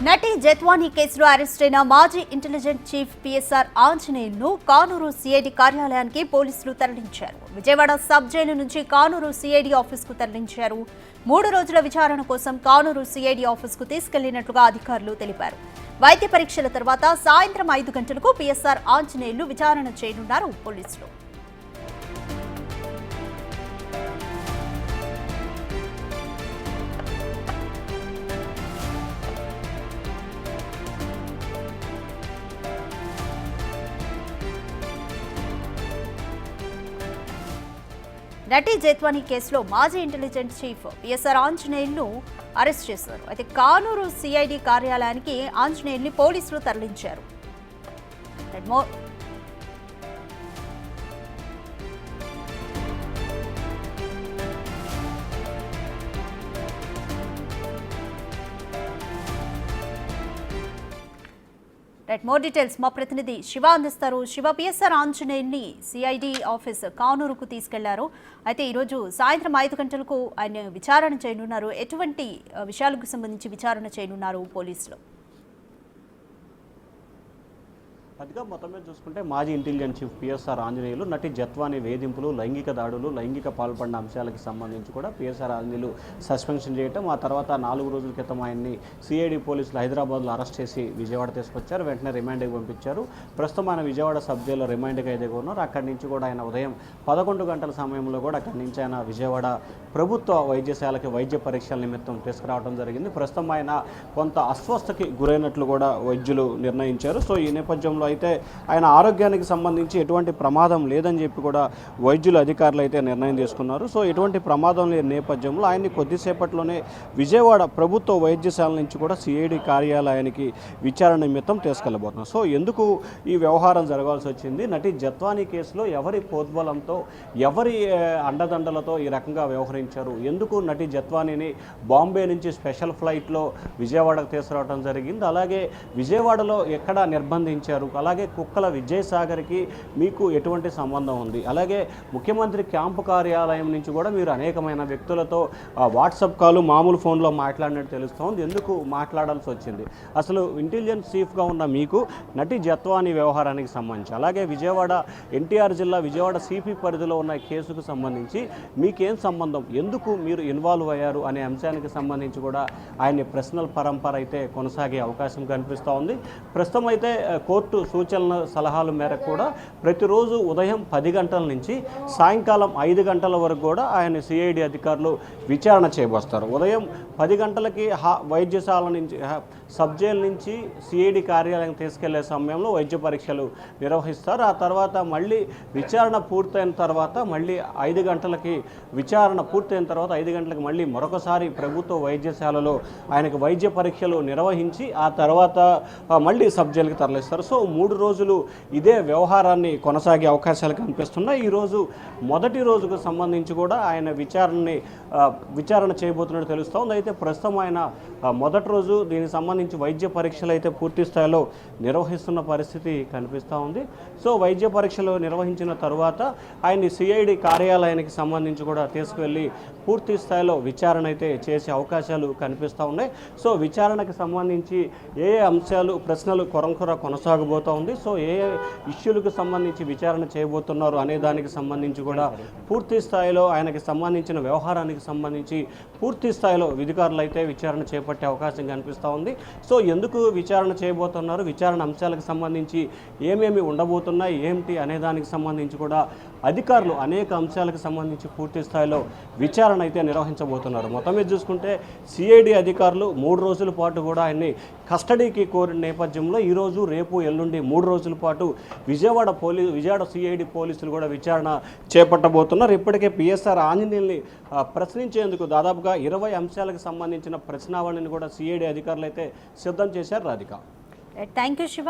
నటి జత్వానీ కేసులో అరెస్టైన మాజీ ఇంటెలిజెన్స్ చీఫ్ పిఎస్ఆర్ ఆంజనేయులను కానూరు సిఐడి కార్యాలయానికి పోలీసులు తరలించారు. విజయవాడ సబ్ జైలు నుంచి కానూరు సిఐడి ఆఫీసుకు తరలించారు. 3 రోజుల విచారణ కోసం కానూరు సిఐడి ఆఫీసుకు తీసుకెళ్లినట్లుగా అధికారులు తెలిపారు. వైద్య పరీక్షల తర్వాత సాయంత్రం 5 గంటలకు పిఎస్ఆర్ ఆంజనేయులు విచారణ చేయనున్నారు పోలీసులు. నటి జత్వానీ కేసులో మాజీ ఇంటెలిజెన్స్ చీఫ్ పిఎస్ఆర్ ఆంజనేయులను అరెస్ట్ చేశారు. అయితే కానూరు సిఐడి కార్యాలయానికి ఆంజనేయుల్ని పోలీసులు తరలించారు. మోర్ డీటెయిల్స్ మా ప్రతినిధి శివ అందిస్తారు. శివ, పిఎస్ఆర్ ఆంజనేయుల్ని సిఐడి ఆఫీస్ కానూరుకు తీసుకెళ్లారు. అయితే ఈరోజు సాయంత్రం 5 గంటలకు ఆయన విచారణ చేయనున్నారు. ఎటువంటి విషయాలకు సంబంధించి విచారణ చేయనున్నారు పోలీసులు? అదిగా మొత్తం మీద చూసుకుంటే మాజీ ఇంటెలిజెన్స్ చీఫ్ పిఎస్ఆర్ ఆంజనేయులు నటి జత్వానీ వేధింపులు, లైంగిక దాడులు, లైంగిక పాల్పడిన అంశాలకు సంబంధించి కూడా పిఎస్ఆర్ ఆంజనేయులు సస్పెన్షన్ చేయటం, ఆ తర్వాత 4 రోజుల క్రితం ఆయన్ని సిఐడి పోలీసులు హైదరాబాద్లో అరెస్ట్ చేసి విజయవాడ తీసుకొచ్చారు. వెంటనే రిమాండ్కి పంపించారు. ప్రస్తుతం ఆయన విజయవాడ సబ్ జైల్లో రిమాండ్కి అయితే ఉన్నారు. అక్కడి నుంచి కూడా ఆయన ఉదయం 11 గంటల సమయంలో కూడా అక్కడి నుంచి ఆయన విజయవాడ ప్రభుత్వ వైద్యశాలకి వైద్య పరీక్షల నిమిత్తం తీసుకురావడం జరిగింది. ప్రస్తుతం ఆయన కొంత అస్వస్థకి గురైనట్లు కూడా వైద్యులు నిర్ణయించారు. సో ఈ నేపథ్యంలో అయితే ఆయన ఆరోగ్యానికి సంబంధించి ఎటువంటి ప్రమాదం లేదని చెప్పి కూడా వైద్యులు అధికారులు అయితే నిర్ణయం తీసుకున్నారు. సో ఎటువంటి ప్రమాదం లేని నేపథ్యంలో ఆయన్ని కొద్దిసేపట్లోనే విజయవాడ ప్రభుత్వ వైద్యశాల నుంచి కూడా సిఐడి కార్యాలయానికి విచారణ నిమిత్తం తీసుకెళ్లబోతున్నారు. సో ఎందుకు ఈ వ్యవహారం జరగాల్సి వచ్చింది? నటి జత్వానీ కేసులో ఎవరి ప్రోద్బలంతో, ఎవరి అండదండలతో ఈ రకంగా వ్యవహరించారు? ఎందుకు నటి జత్వానీని బాంబే నుంచి స్పెషల్ ఫ్లైట్లో విజయవాడకు తీసుకురావడం జరిగింది? అలాగే విజయవాడలో ఎక్కడ నిర్బంధించారు? అలాగే కుక్కల విజయసాగర్కి మీకు ఎటువంటి సంబంధం ఉంది? అలాగే ముఖ్యమంత్రి క్యాంపు కార్యాలయం నుంచి కూడా మీరు అనేకమైన వ్యక్తులతో వాట్సాప్ కాల్, మామూలు ఫోన్లో మాట్లాడినట్టు తెలుస్తోంది. ఎందుకు మాట్లాడాల్సి వచ్చింది? అసలు ఇంటెలిజెన్స్ చీఫ్గా ఉన్న మీకు నటి జత్వానీ వ్యవహారానికి సంబంధించి, అలాగే విజయవాడ ఎన్టీఆర్ జిల్లా విజయవాడ సిపి పరిధిలో ఉన్న కేసుకు సంబంధించి మీకేం సంబంధం, ఎందుకు మీరు ఇన్వాల్వ్ అయ్యారు అనే అంశానికి సంబంధించి కూడా ఆయన ప్రశ్నల పరంపర అయితే కొనసాగే అవకాశం కనిపిస్తూ ఉంది. ప్రస్తుతం అయితే కోర్టు సూచనల సలహాల మేరకు కూడా ప్రతిరోజు ఉదయం 10 గంటల నుంచి సాయంకాలం 5 గంటల వరకు కూడా ఆయన సిఐడి అధికారులు విచారణ చేయబోస్తారు. ఉదయం 10 గంటలకి వైద్యశాల నుంచి సబ్ జైలు నుంచి సిఐడి కార్యాలయం తీసుకెళ్లే సమయంలో వైద్య పరీక్షలు నిర్వహిస్తారు. ఆ తర్వాత మళ్ళీ విచారణ పూర్తయిన తర్వాత మళ్ళీ 5 గంటలకి విచారణ పూర్తయిన తర్వాత 5 గంటలకు మళ్ళీ మరొకసారి ప్రభుత్వ వైద్యశాలలో ఆయనకు వైద్య పరీక్షలు నిర్వహించి ఆ తర్వాత మళ్ళీ సబ్ జైలుకి తరలిస్తారు. సో 3 రోజులు ఇదే వ్యవహారాన్ని కొనసాగే అవకాశాలు కనిపిస్తున్నాయి. ఈరోజు మొదటి రోజుకు సంబంధించి కూడా ఆయన విచారణ చేయబోతున్నట్టు తెలుస్తోంది. అయితే ప్రస్తుతం ఆయన మొదటి రోజు దీనికి సంబంధించి వైద్య పరీక్షలు అయితే పూర్తి స్థాయిలో నిర్వహిస్తున్న పరిస్థితి కనిపిస్తూ ఉంది. సో వైద్య పరీక్షలు నిర్వహించిన తరువాత ఆయన్ని సిఐడి కార్యాలయానికి సంబంధించి కూడా తీసుకువెళ్ళి పూర్తి స్థాయిలో విచారణ అయితే చేసే అవకాశాలు కనిపిస్తూ ఉన్నాయి. సో విచారణకు సంబంధించి ఏ అంశాలు, ప్రశ్నలు కొనసాగబోతూ ఉంది, సో ఏ ఇష్యూలకు సంబంధించి విచారణ చేయబోతున్నారు అనే దానికి సంబంధించి కూడా పూర్తి స్థాయిలో ఆయనకి సంబంధించిన వ్యవహారానికి సంబంధించి పూర్తి స్థాయిలో అధికారులు అయితే విచారణ చేపట్టే అవకాశం కనిపిస్తూ ఉంది. సో ఎందుకు విచారణ చేయబోతున్నారు, విచారణ అంశాలకు సంబంధించి ఏమేమి ఉండబోతున్నాయి, ఏమిటి అనే దానికి సంబంధించి కూడా అధికారులు అనేక అంశాలకు సంబంధించి పూర్తి స్థాయిలో విచారణ అయితే నిర్వహించబోతున్నారు. మొత్తం మీద చూసుకుంటే సిఐడి అధికారులు 3 రోజుల పాటు కూడా ఆయన్ని కస్టడీకి కోరిన నేపథ్యంలో ఈరోజు, రేపు, ఎల్లుండి 3 రోజుల పాటు విజయవాడ సిఐడి పోలీసులు కూడా విచారణ చేపట్టబోతున్నారు. ఇప్పటికే పిఎస్ఆర్ ఆంజనేయుల్ని ప్రశ్నించేందుకు దాదాపుగా 20 అంశాలకు సంబంధించిన ప్రశ్నావళిని కూడా సిఐడి అధికారులు అయితే సిద్ధం చేశారు. Radhika, thank you Shiva.